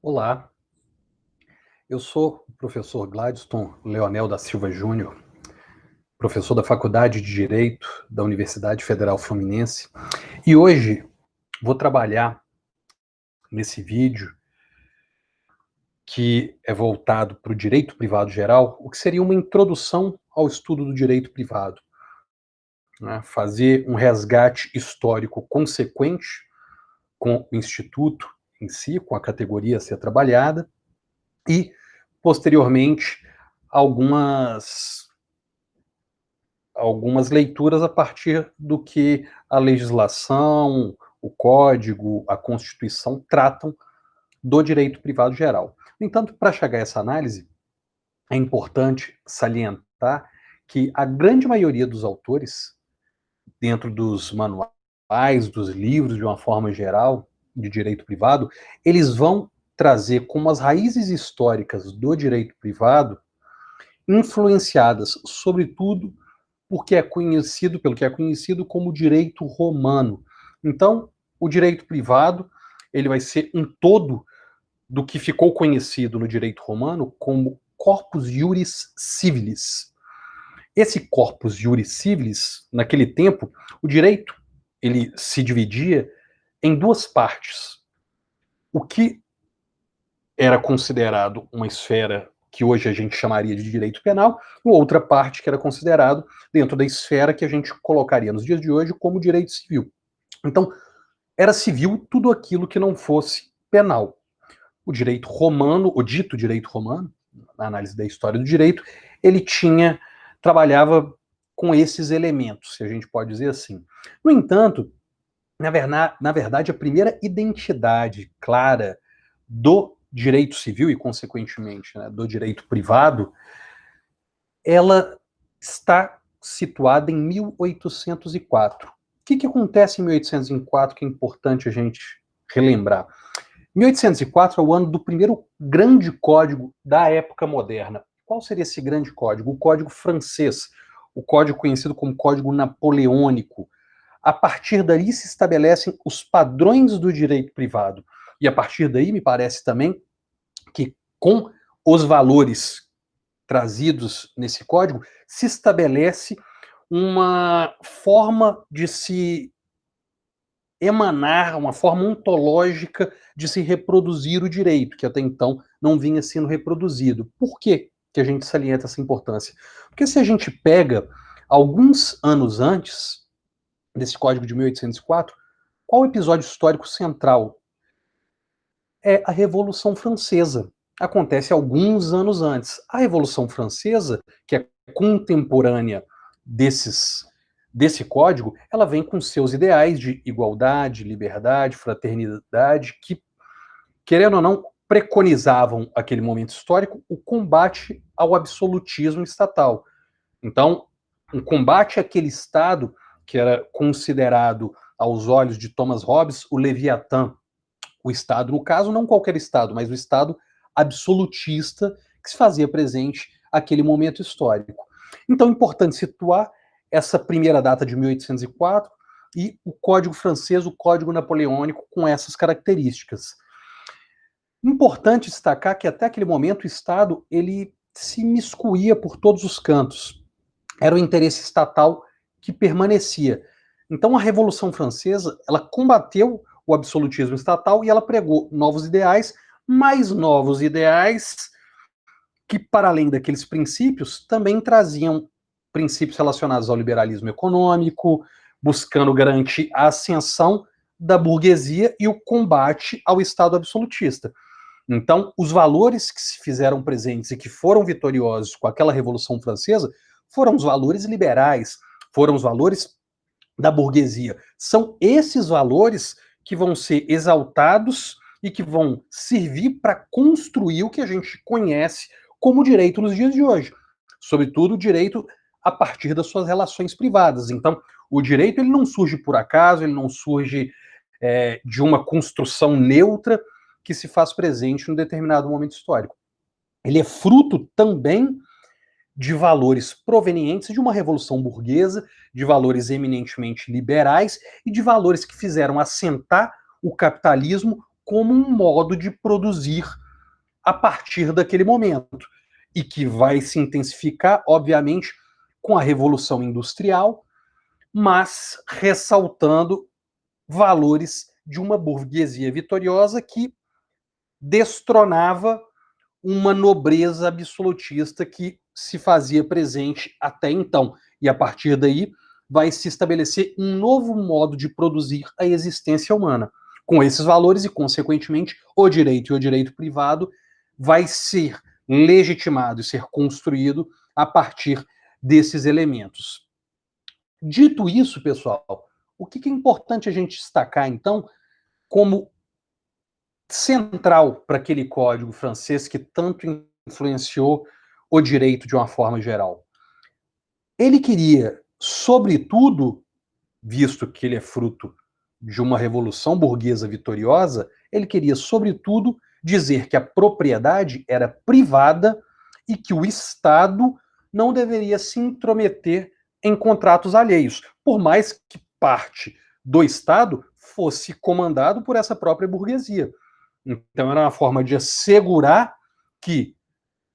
Olá, eu sou o professor Gladstone Leonel da Silva Júnior, professor da Faculdade de Direito da Universidade Federal Fluminense, e hoje vou trabalhar nesse vídeo que é voltado para o direito privado geral, o que seria uma introdução ao estudo do direito privado, né? Fazer um resgate histórico consequente com o Instituto em si, com a categoria a ser trabalhada, e, posteriormente, algumas leituras a partir do que a legislação, o código, a Constituição tratam do direito privado geral. No entanto, para chegar a essa análise, é importante salientar que a grande maioria dos autores, dentro dos manuais, dos livros, de uma forma geral, de direito privado, eles vão trazer como as raízes históricas do direito privado, influenciadas, sobretudo, pelo que é conhecido como direito romano. Então, o direito privado, ele vai ser um todo do que ficou conhecido no direito romano como corpus iuris civilis. Esse corpus iuris civilis, naquele tempo, o direito, ele se dividia em duas partes. O que era considerado uma esfera que hoje a gente chamaria de direito penal, e outra parte que era considerado dentro da esfera que a gente colocaria nos dias de hoje como direito civil. Então, era civil tudo aquilo que não fosse penal. O direito romano, o dito direito romano, na análise da história do direito, ele trabalhava com esses elementos, se a gente pode dizer assim. No entanto, na verdade, a primeira identidade clara do direito civil e, consequentemente, né, do direito privado, ela está situada em 1804. O que acontece em 1804 que é importante a gente relembrar? 1804 é o ano do primeiro grande código da época moderna. Qual seria esse grande código? O Código Francês, o código conhecido como Código Napoleônico. A partir daí se estabelecem os padrões do direito privado. E a partir daí, me parece também que com os valores trazidos nesse código, se estabelece uma forma de se emanar, uma forma ontológica de se reproduzir o direito, que até então não vinha sendo reproduzido. Por que a gente salienta essa importância? Porque se a gente pega alguns anos antes desse Código de 1804, qual o episódio histórico central? É a Revolução Francesa. Acontece alguns anos antes. A Revolução Francesa, que é contemporânea desse código, ela vem com seus ideais de igualdade, liberdade, fraternidade, que, querendo ou não, preconizavam aquele momento histórico o combate ao absolutismo estatal. Então, um combate àquele Estado que era considerado, aos olhos de Thomas Hobbes, o Leviatã. O Estado, no caso, não qualquer Estado, mas o Estado absolutista que se fazia presente naquele momento histórico. Então, é importante situar essa primeira data de 1804 e o Código Francês, o Código Napoleônico, com essas características. Importante destacar que até aquele momento o Estado ele se miscuía por todos os cantos. Era o interesse estatal que permanecia. Então a Revolução Francesa, ela combateu o absolutismo estatal e ela pregou novos ideais, mais novos ideais que, para além daqueles princípios, também traziam princípios relacionados ao liberalismo econômico, buscando garantir a ascensão da burguesia e o combate ao Estado absolutista. Então, os valores que se fizeram presentes e que foram vitoriosos com aquela Revolução Francesa foram os valores liberais, foram os valores da burguesia. São esses valores que vão ser exaltados e que vão servir para construir o que a gente conhece como direito nos dias de hoje. Sobretudo o direito a partir das suas relações privadas. Então, o direito ele não surge por acaso, ele não surge de uma construção neutra que se faz presente em um determinado momento histórico. Ele é fruto também de valores provenientes de uma revolução burguesa, de valores eminentemente liberais e de valores que fizeram assentar o capitalismo como um modo de produzir a partir daquele momento. E que vai se intensificar, obviamente, com a Revolução Industrial, mas ressaltando valores de uma burguesia vitoriosa que destronava uma nobreza absolutista que se fazia presente até então. E a partir daí vai se estabelecer um novo modo de produzir a existência humana. Com esses valores e, consequentemente, o direito e o direito privado vai ser legitimado e ser construído a partir desses elementos. Dito isso, pessoal, o que é importante a gente destacar, então, como central para aquele código francês que tanto influenciou o direito de uma forma geral? Ele queria, sobretudo, visto que ele é fruto de uma revolução burguesa vitoriosa, ele queria, sobretudo, dizer que a propriedade era privada e que o Estado não deveria se intrometer em contratos alheios, por mais que parte do Estado fosse comandado por essa própria burguesia. Então era uma forma de assegurar que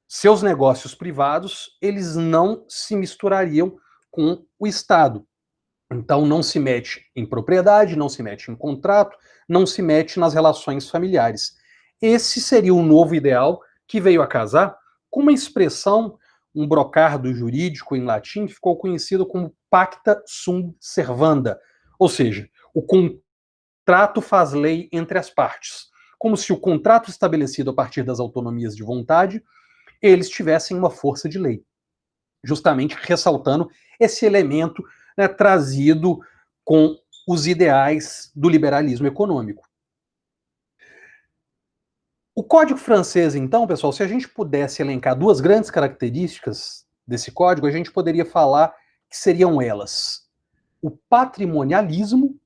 seus negócios privados eles não se misturariam com o Estado. Então não se mete em propriedade, não se mete em contrato, não se mete nas relações familiares. Esse seria o novo ideal que veio a casar com uma expressão, um brocardo jurídico em latim que ficou conhecido como pacta sunt servanda, ou seja, o contrato faz lei entre as partes, como se o contrato estabelecido a partir das autonomias de vontade eles tivessem uma força de lei, justamente ressaltando esse elemento, né, trazido com os ideais do liberalismo econômico. O Código francês, então, pessoal, se a gente pudesse elencar duas grandes características desse código, a gente poderia falar que seriam elas o patrimonialismo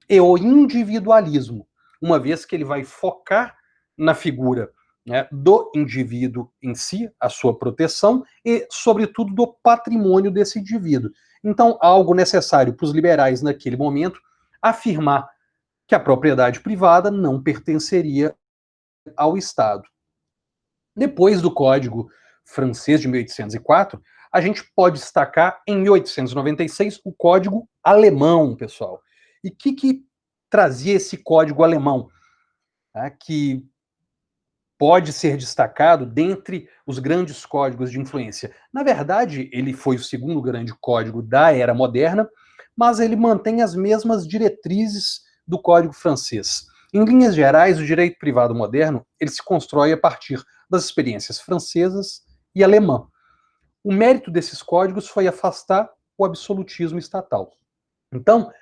e o individualismo, uma vez que ele vai focar na figura, né, do indivíduo em si, a sua proteção e, sobretudo, do patrimônio desse indivíduo. Então, algo necessário para os liberais naquele momento afirmar que a propriedade privada não pertenceria ao Estado. Depois do Código francês de 1804, a gente pode destacar em 1896 o Código alemão, pessoal. E o que trazia esse código alemão, né, que pode ser destacado dentre os grandes códigos de influência? Na verdade, ele foi o segundo grande código da era moderna, mas ele mantém as mesmas diretrizes do Código francês. Em linhas gerais, o direito privado moderno ele se constrói a partir das experiências francesas e alemã. O mérito desses códigos foi afastar o absolutismo estatal. Então,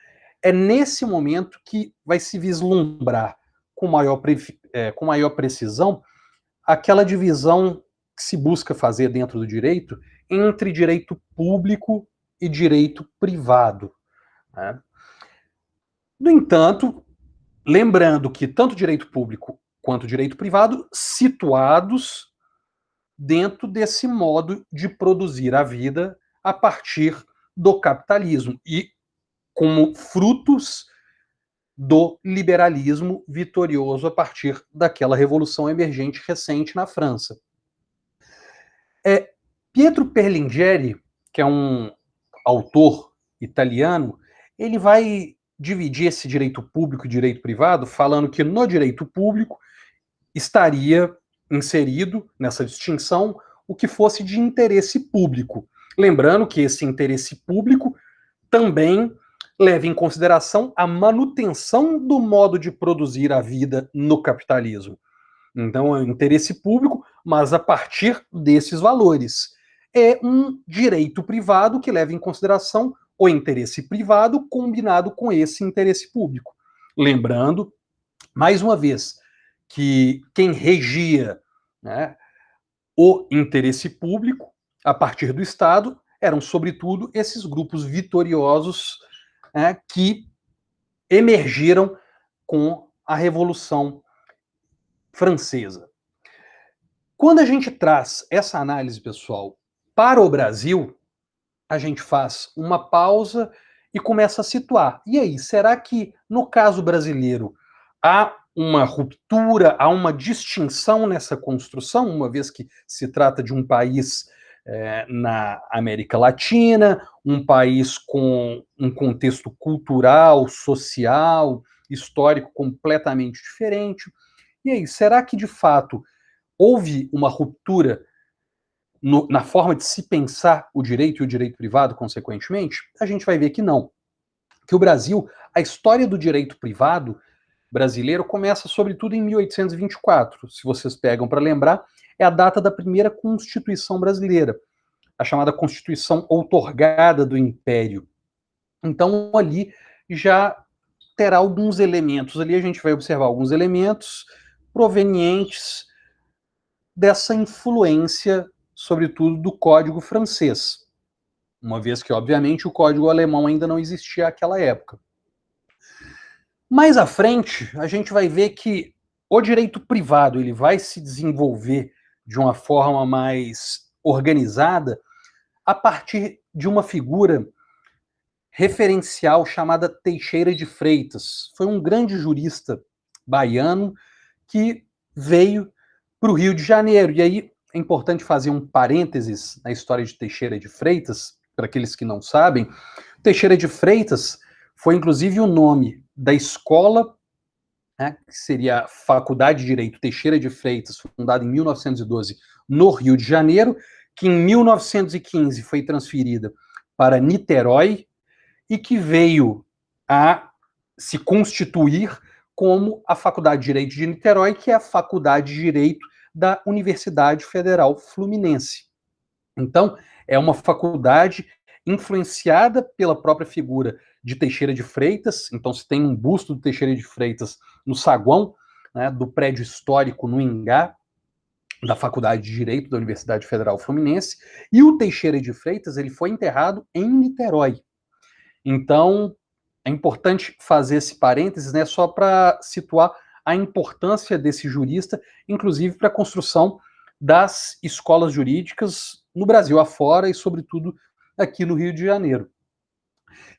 é nesse momento que vai se vislumbrar com maior precisão aquela divisão que se busca fazer dentro do direito entre direito público e direito privado, né? No entanto, lembrando que tanto direito público quanto direito privado situados dentro desse modo de produzir a vida a partir do capitalismo e como frutos do liberalismo vitorioso a partir daquela revolução emergente recente na França. Pietro Perlingeri, que é um autor italiano, ele vai dividir esse direito público e direito privado, falando que no direito público estaria inserido nessa distinção o que fosse de interesse público. Lembrando que esse interesse público também leva em consideração a manutenção do modo de produzir a vida no capitalismo. Então, é um interesse público, mas a partir desses valores. É um direito privado que leva em consideração o interesse privado combinado com esse interesse público. Lembrando, mais uma vez, que quem regia, né, o interesse público a partir do Estado eram, sobretudo, esses grupos vitoriosos, né, que emergiram com a Revolução Francesa. Quando a gente traz essa análise, pessoal, Para o Brasil, a gente faz uma pausa e começa a situar. E aí, será que no caso brasileiro há uma ruptura, há uma distinção nessa construção, uma vez que se trata de um país na América Latina, um país com um contexto cultural, social, histórico completamente diferente? E aí, será que de fato houve uma ruptura na forma de se pensar o direito e o direito privado, consequentemente? A gente vai ver que não. Que o Brasil, a história do direito privado brasileiro começa sobretudo em 1824. Se vocês pegam para lembrar, é a data da primeira Constituição brasileira, a chamada Constituição outorgada do Império. Então ali já terá alguns elementos, ali a gente vai observar alguns elementos provenientes dessa influência, sobretudo do Código francês, uma vez que, obviamente, o Código alemão ainda não existia naquela época. Mais à frente, a gente vai ver que o direito privado ele vai se desenvolver de uma forma mais organizada a partir de uma figura referencial chamada Teixeira de Freitas. Foi um grande jurista baiano que veio para o Rio de Janeiro. E aí é importante fazer um parênteses na história de Teixeira de Freitas, para aqueles que não sabem. Teixeira de Freitas foi inclusive o nome da escola, né, que seria a Faculdade de Direito Teixeira de Freitas, fundada em 1912 no Rio de Janeiro, que em 1915 foi transferida para Niterói e que veio a se constituir como a Faculdade de Direito de Niterói, que é a Faculdade de Direito da Universidade Federal Fluminense. Então, é uma faculdade influenciada pela própria figura de Teixeira de Freitas. Então, se tem um busto do Teixeira de Freitas no saguão, né, do prédio histórico no Ingá, da Faculdade de Direito da Universidade Federal Fluminense, e o Teixeira de Freitas ele foi enterrado em Niterói. Então, é importante fazer esse parênteses, né, só para situar a importância desse jurista, inclusive para a construção das escolas jurídicas no Brasil afora e, sobretudo, aqui no Rio de Janeiro.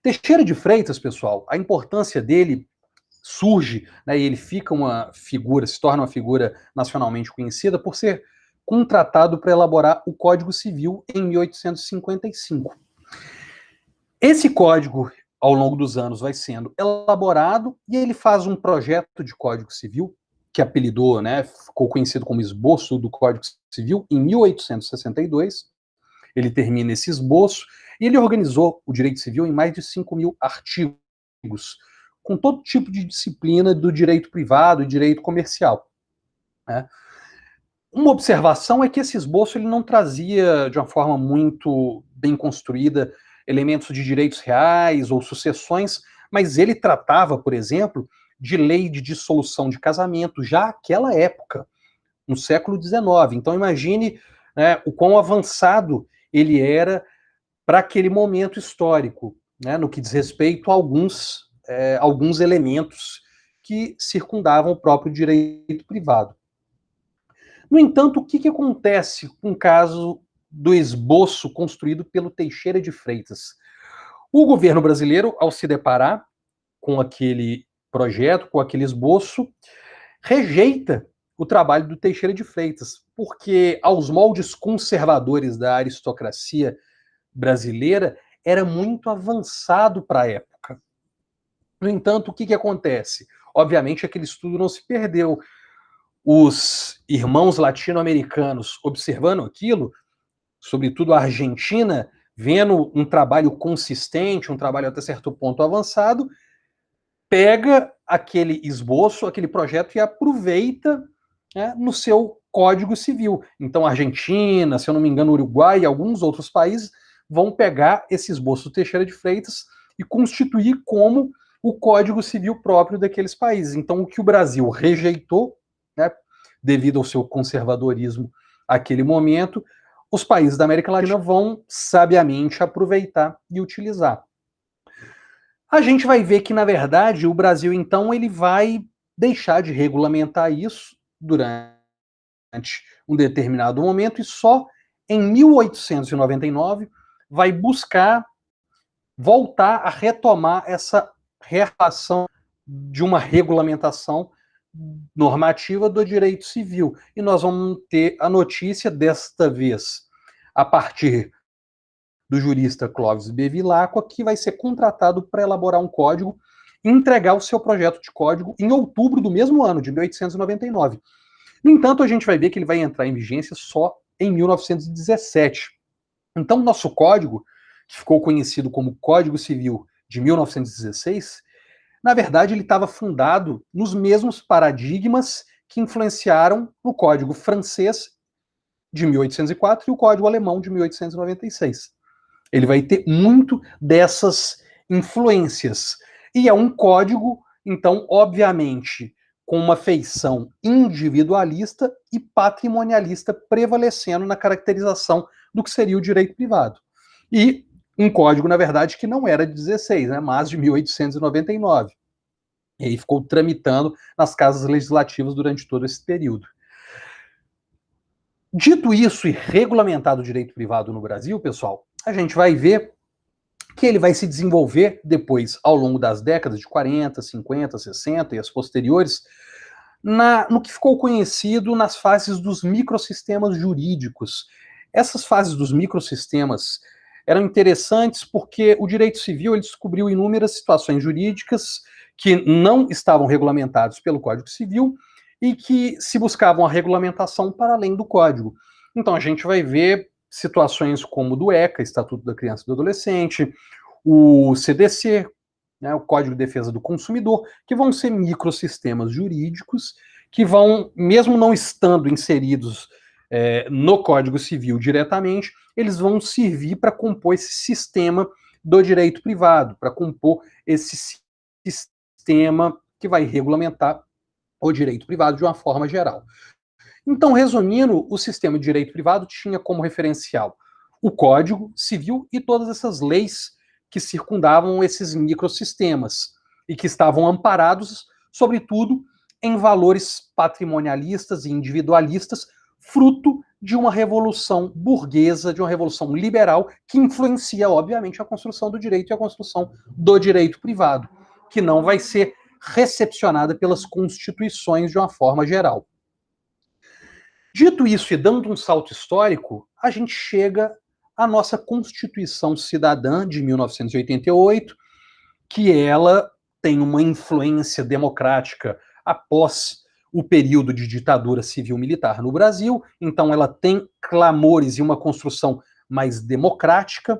Teixeira de Freitas, pessoal, a importância dele surge, né, e ele fica uma figura, se torna uma figura nacionalmente conhecida por ser contratado para elaborar o Código Civil em 1855. Esse código, ao longo dos anos, vai sendo elaborado e ele faz um projeto de Código Civil, que apelidou, né, ficou conhecido como Esboço do Código Civil, em 1862. Ele termina esse esboço e ele organizou o direito civil em mais de 5.000 artigos, com todo tipo de disciplina do direito privado e direito comercial. Né? Uma observação é que esse esboço ele não trazia, de uma forma muito bem construída, elementos de direitos reais ou sucessões, mas ele tratava, por exemplo, de lei de dissolução de casamento, já naquela época, no século XIX. Então imagine, né, o quão avançado ele era para aquele momento histórico, né, no que diz respeito a alguns elementos que circundavam o próprio direito privado. No entanto, o que acontece com o caso do esboço construído pelo Teixeira de Freitas? O governo brasileiro, ao se deparar com aquele projeto, com aquele esboço, rejeita o trabalho do Teixeira de Freitas, porque aos moldes conservadores da aristocracia brasileira era muito avançado para a época. No entanto, o que acontece? Obviamente, aquele estudo não se perdeu. Os irmãos latino-americanos observando aquilo, sobretudo a Argentina, vendo um trabalho consistente, um trabalho até certo ponto avançado, pega aquele esboço, aquele projeto e aproveita, né, no seu Código Civil. Então, a Argentina, se eu não me engano, o Uruguai e alguns outros países vão pegar esse esboço do Teixeira de Freitas e constituir como o Código Civil próprio daqueles países. Então, o que o Brasil rejeitou, né, devido ao seu conservadorismo naquele momento, os países da América Latina vão sabiamente aproveitar e utilizar. A gente vai ver que, na verdade, o Brasil, então, ele vai deixar de regulamentar isso durante um determinado momento e só em 1899, vai buscar voltar a retomar essa relação de uma regulamentação normativa do direito civil. E nós vamos ter a notícia, desta vez, a partir do jurista Clóvis Bevilacqua, que vai ser contratado para elaborar um código e entregar o seu projeto de código em outubro do mesmo ano, de 1899. No entanto, a gente vai ver que ele vai entrar em vigência só em 1917. Então, nosso código, que ficou conhecido como Código Civil de 1916, na verdade, ele estava fundado nos mesmos paradigmas que influenciaram o Código Francês de 1804 e o Código Alemão de 1896. Ele vai ter muito dessas influências. E é um código, então, obviamente, com uma feição individualista e patrimonialista prevalecendo na caracterização do que seria o direito privado. E um código, na verdade, que não era de 16, né, mas de 1899. E aí ficou tramitando nas casas legislativas durante todo esse período. Dito isso e regulamentado o direito privado no Brasil, pessoal, a gente vai ver que ele vai se desenvolver depois, ao longo das décadas de 40, 50, 60 e as posteriores, no que ficou conhecido nas fases dos microsistemas jurídicos. Essas fases dos microsistemas eram interessantes porque o direito civil ele descobriu inúmeras situações jurídicas que não estavam regulamentadas pelo Código Civil e que se buscavam a regulamentação para além do Código. Então a gente vai ver situações como o do ECA, Estatuto da Criança e do Adolescente, o CDC, né, o Código de Defesa do Consumidor, que vão ser microsistemas jurídicos que vão, mesmo não estando inseridos no Código Civil diretamente, eles vão servir para compor esse sistema do direito privado, para compor esse sistema que vai regulamentar o direito privado de uma forma geral. Então, resumindo, o sistema de direito privado tinha como referencial o Código Civil e todas essas leis que circundavam esses microsistemas e que estavam amparados, sobretudo, em valores patrimonialistas e individualistas, fruto de uma revolução burguesa, de uma revolução liberal, que influencia, obviamente, a construção do direito e a construção do direito privado, que não vai ser recepcionada pelas constituições de uma forma geral. Dito isso e dando um salto histórico, a gente chega à nossa Constituição Cidadã de 1988, que ela tem uma influência democrática após o período de ditadura civil-militar no Brasil, então ela tem clamores e uma construção mais democrática,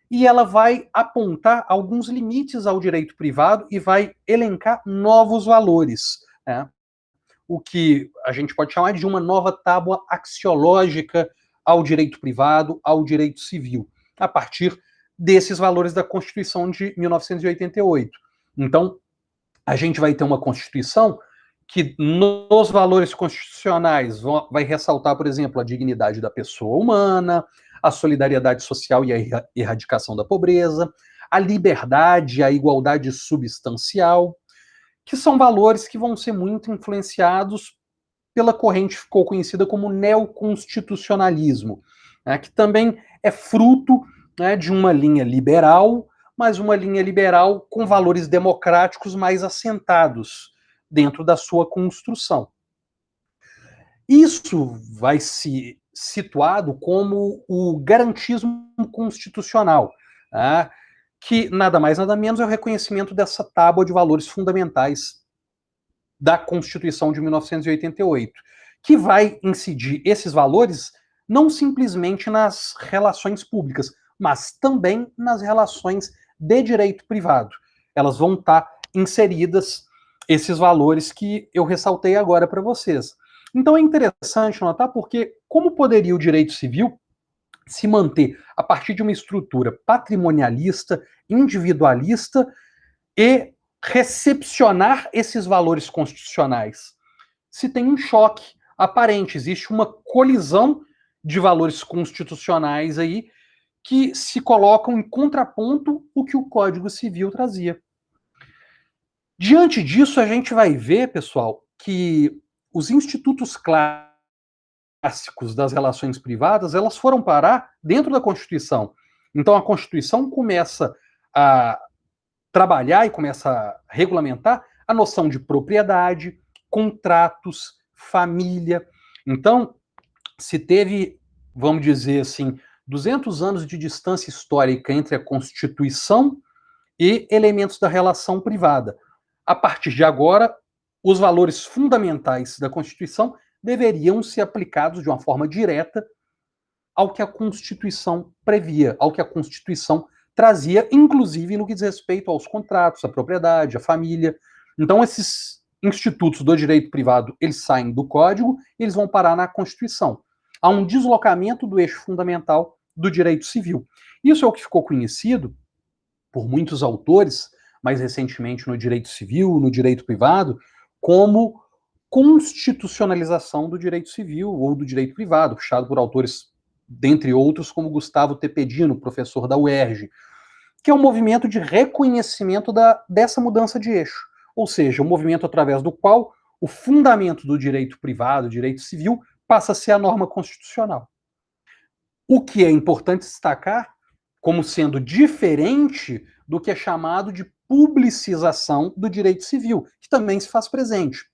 e ela vai apontar alguns limites ao direito privado e vai elencar novos valores, né? O que a gente pode chamar de uma nova tábua axiológica ao direito privado, ao direito civil, a partir desses valores da Constituição de 1988. Então, a gente vai ter uma Constituição que, nos valores constitucionais, vai ressaltar, por exemplo, a dignidade da pessoa humana, a solidariedade social e a erradicação da pobreza, a liberdade, a igualdade substancial, que são valores que vão ser muito influenciados pela corrente que ficou conhecida como neoconstitucionalismo, né, que também é fruto, né, de uma linha liberal, mas uma linha liberal com valores democráticos mais assentados dentro da sua construção. Isso vai se situado como o garantismo constitucional, né, que nada mais nada menos é o reconhecimento dessa tábua de valores fundamentais da Constituição de 1988, que vai incidir esses valores não simplesmente nas relações públicas, mas também nas relações de direito privado. Elas vão estar inseridas, esses valores que eu ressaltei agora para vocês. Então é interessante notar porque como poderia o direito civil se manter a partir de uma estrutura patrimonialista, individualista e recepcionar esses valores constitucionais. Se tem um choque aparente, existe uma colisão de valores constitucionais aí que se colocam em contraponto o que o Código Civil trazia. Diante disso, a gente vai ver, pessoal, que os institutos clássicos clássicos das relações privadas, elas foram parar dentro da Constituição. Então a Constituição começa a trabalhar e começa a regulamentar a noção de propriedade, contratos, família. Então, se teve, vamos dizer assim, 200 anos de distância histórica entre a Constituição e elementos da relação privada. A partir de agora, os valores fundamentais da Constituição deveriam ser aplicados de uma forma direta ao que a Constituição previa, ao que a Constituição trazia, inclusive no que diz respeito aos contratos, à propriedade, à família. Então, esses institutos do direito privado, eles saem do Código e eles vão parar na Constituição. Há um deslocamento do eixo fundamental do direito civil. Isso é o que ficou conhecido por muitos autores, mais recentemente no direito civil, no direito privado, como constitucionalização do direito civil ou do direito privado, puxado por autores, dentre outros, como Gustavo Tepedino, professor da UERJ, que é um movimento de reconhecimento dessa mudança de eixo. Ou seja, um movimento através do qual o fundamento do direito privado, direito civil, passa a ser a norma constitucional. O que é importante destacar como sendo diferente do que é chamado de publicização do direito civil, que também se faz presente,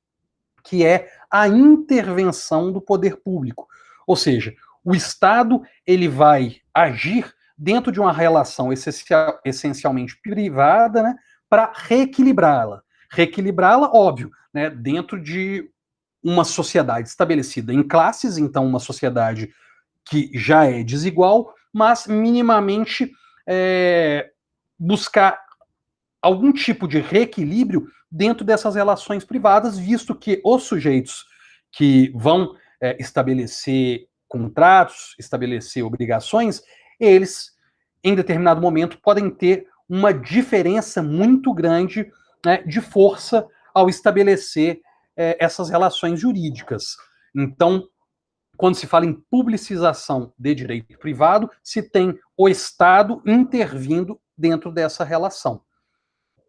que é a intervenção do poder público. Ou seja, o Estado ele vai agir dentro de uma relação essencialmente privada, né, para reequilibrá-la. Reequilibrá-la, óbvio, né, dentro de uma sociedade estabelecida em classes, então uma sociedade que já é desigual, mas minimamente buscar algum tipo de reequilíbrio dentro dessas relações privadas, visto que os sujeitos que vão estabelecer contratos, estabelecer obrigações, eles, em determinado momento, podem ter uma diferença muito grande, né, de força ao estabelecer essas relações jurídicas. Então, quando se fala em publicização de direito privado, se tem o Estado intervindo dentro dessa relação,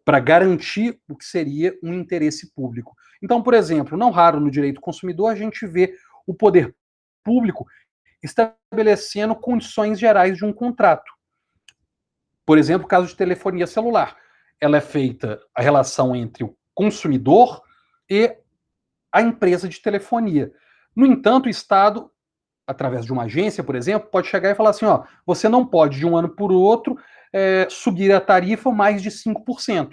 para garantir o que seria um interesse público. Então, por exemplo, não raro no direito consumidor a gente vê o poder público estabelecendo condições gerais de um contrato. Por exemplo, o caso de telefonia celular. Ela é feita a relação entre o consumidor e a empresa de telefonia. No entanto, o Estado, através de uma agência, por exemplo, pode chegar e falar assim, ó, você não pode, de um ano para o outro, subir a tarifa mais de 5%.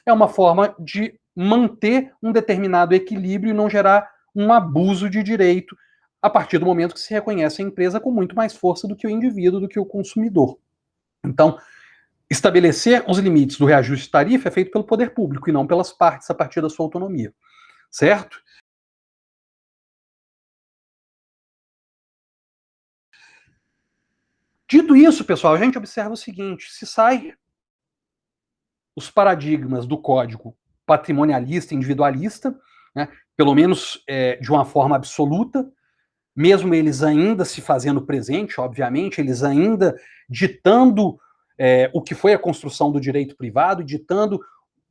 É uma forma de manter um determinado equilíbrio e não gerar um abuso de direito a partir do momento que se reconhece a empresa com muito mais força do que o indivíduo, do que o consumidor. Então, estabelecer os limites do reajuste de tarifa é feito pelo poder público e não pelas partes a partir da sua autonomia. Certo? Dito isso, pessoal, a gente observa o seguinte: se sai os paradigmas do código patrimonialista, individualista, né, pelo menos de uma forma absoluta, mesmo eles ainda se fazendo presente, obviamente, eles ainda ditando o que foi a construção do direito privado, ditando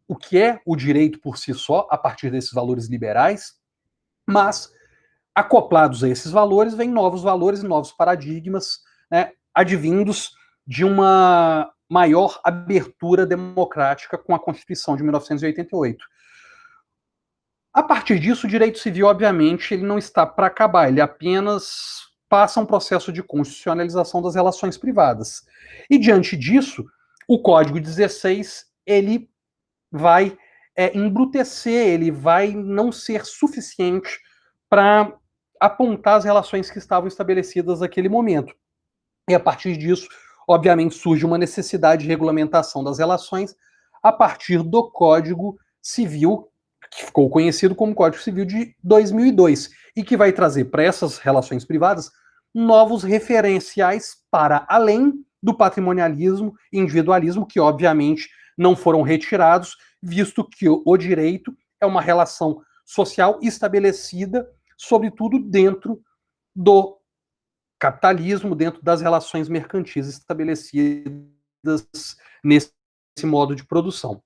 o que é o direito por si só, a partir desses valores liberais, mas acoplados a esses valores, vêm novos valores e novos paradigmas, né, advindos de uma maior abertura democrática com a Constituição de 1988. A partir disso, o direito civil, obviamente, ele não está para acabar, ele apenas passa um processo de constitucionalização das relações privadas. E diante disso, o Código 16 ele vai embrutecer, ele vai não ser suficiente para apontar as relações que estavam estabelecidas naquele momento. E a partir disso, obviamente, surge uma necessidade de regulamentação das relações a partir do Código Civil, que ficou conhecido como Código Civil de 2002, e que vai trazer para essas relações privadas novos referenciais para além do patrimonialismo e individualismo, que obviamente não foram retirados, visto que o direito é uma relação social estabelecida, sobretudo dentro do capitalismo, dentro das relações mercantis estabelecidas nesse modo de produção.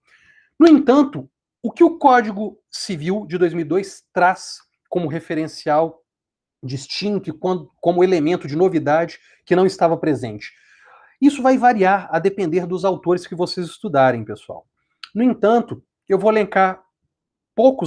No entanto, o que o Código Civil de 2002 traz como referencial distinto e como elemento de novidade que não estava presente. Isso vai variar a depender dos autores que vocês estudarem, pessoal. No entanto, eu vou elencar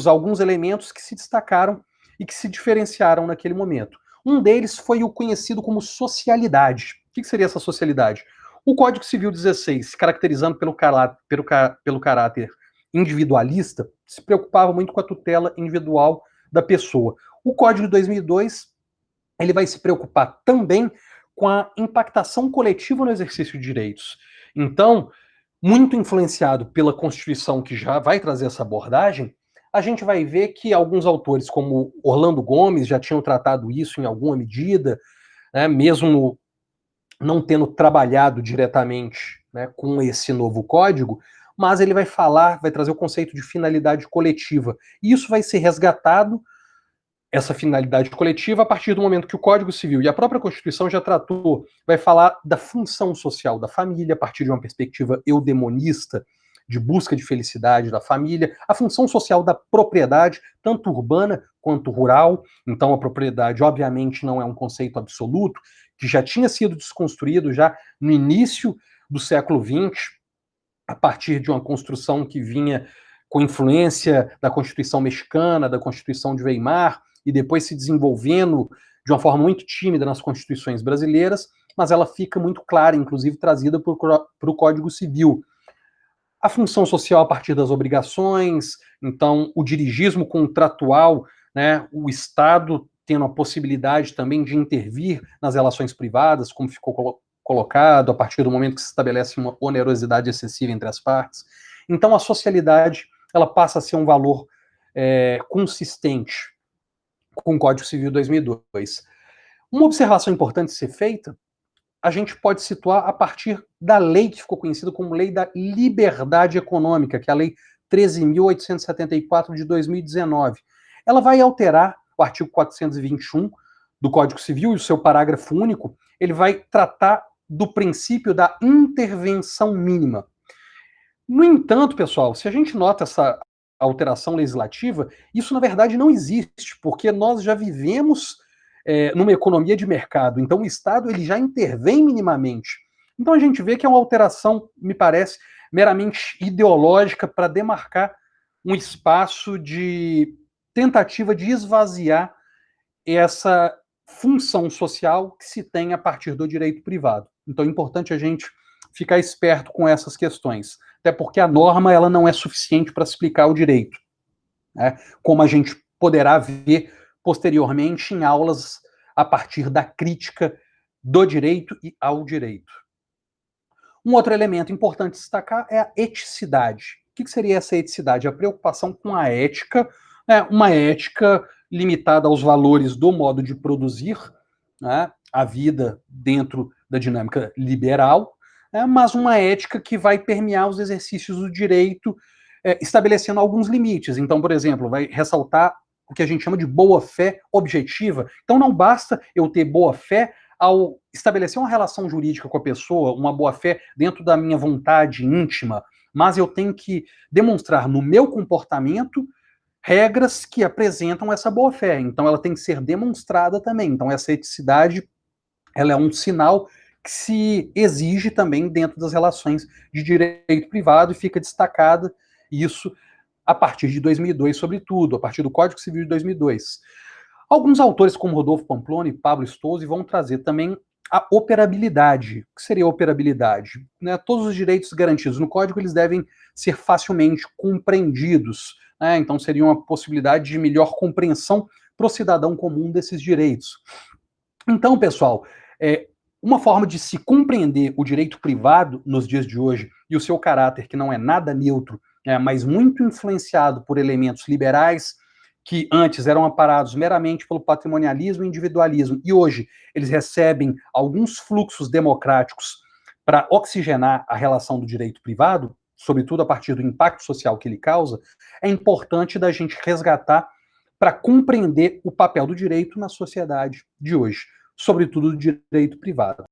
alguns elementos que se destacaram e que se diferenciaram naquele momento. Um deles foi o conhecido como socialidade. O que seria essa socialidade? O Código Civil 16, caracterizando pelo caráter individualista, se preocupava muito com a tutela individual da pessoa. O Código de 2002, ele vai se preocupar também com a impactação coletiva no exercício de direitos. Então, muito influenciado pela Constituição, que já vai trazer essa abordagem, a gente vai ver que alguns autores, como Orlando Gomes, já tinham tratado isso em alguma medida, né, mesmo não tendo trabalhado diretamente, né, com esse novo código, mas ele vai trazer o conceito de finalidade coletiva. E isso vai ser resgatado, essa finalidade coletiva, a partir do momento que o Código Civil e a própria Constituição já tratou, vai falar da função social da família, a partir de uma perspectiva eudemonista, de busca de felicidade da família, a função social da propriedade, tanto urbana quanto rural. Então, a propriedade, obviamente, não é um conceito absoluto, que já tinha sido desconstruído já no início do século XX, a partir de uma construção que vinha com influência da Constituição mexicana, da Constituição de Weimar, e depois se desenvolvendo de uma forma muito tímida nas constituições brasileiras, mas ela fica muito clara, inclusive trazida para o Código Civil. A função social a partir das obrigações, então o dirigismo contratual, né, o Estado tendo a possibilidade também de intervir nas relações privadas, como ficou colocado, a partir do momento que se estabelece uma onerosidade excessiva entre as partes. Então a socialidade ela passa a ser um valor consistente com o Código Civil 2002. Uma observação importante de ser feita, a gente pode situar a partir da lei que ficou conhecida como Lei da Liberdade Econômica, que é a Lei 13.874 de 2019. Ela vai alterar o artigo 421 do Código Civil e o seu parágrafo único, ele vai tratar do princípio da intervenção mínima. No entanto, pessoal, se a gente nota essa alteração legislativa, isso na verdade não existe, porque nós já vivemos numa economia de mercado, então o Estado ele já intervém minimamente. Então a gente vê que é uma alteração, me parece, meramente ideológica para demarcar um espaço de tentativa de esvaziar essa função social que se tem a partir do direito privado. Então é importante a gente ficar esperto com essas questões, até porque a norma ela não é suficiente para explicar o direito, né? Como a gente poderá ver posteriormente em aulas a partir da crítica do direito e ao direito. Um outro elemento importante destacar é a eticidade. O que seria essa eticidade? A preocupação com a ética, né? Uma ética limitada aos valores do modo de produzir, né? A vida dentro da dinâmica liberal, né? Mas uma ética que vai permear os exercícios do direito, estabelecendo alguns limites. Então, por exemplo, vai ressaltar o que a gente chama de boa-fé objetiva. Então, não basta eu ter boa-fé ao estabelecer uma relação jurídica com a pessoa, uma boa-fé dentro da minha vontade íntima, mas eu tenho que demonstrar no meu comportamento regras que apresentam essa boa-fé. Então, ela tem que ser demonstrada também. Então, essa eticidade ela é um sinal que se exige também dentro das relações de direito privado e fica destacada isso a partir de 2002, sobretudo, a partir do Código Civil de 2002. Alguns autores, como Rodolfo Pamplona e Pablo Stouzy, vão trazer também a operabilidade. O que seria a operabilidade? Né, todos os direitos garantidos no Código eles devem ser facilmente compreendidos. Né, então, seria uma possibilidade de melhor compreensão para o cidadão comum desses direitos. Então, pessoal, uma forma de se compreender o direito privado nos dias de hoje e o seu caráter, que não é nada neutro, mas muito influenciado por elementos liberais, que antes eram amparados meramente pelo patrimonialismo e individualismo, e hoje eles recebem alguns fluxos democráticos para oxigenar a relação do direito privado, sobretudo a partir do impacto social que ele causa, é importante da gente resgatar para compreender o papel do direito na sociedade de hoje, sobretudo do direito privado.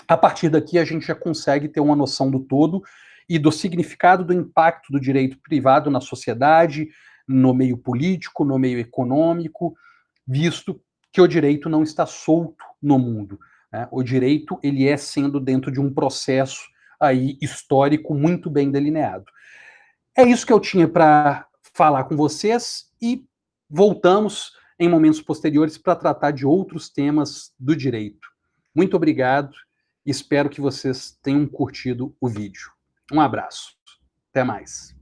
A partir daqui, a gente já consegue ter uma noção do todo e do significado do impacto do direito privado na sociedade, no meio político, no meio econômico, visto que o direito não está solto no mundo, né? O direito, ele é sendo dentro de um processo aí histórico muito bem delineado. É isso que eu tinha para falar com vocês e voltamos em momentos posteriores para tratar de outros temas do direito. Muito obrigado, espero que vocês tenham curtido o vídeo. Um abraço, até mais.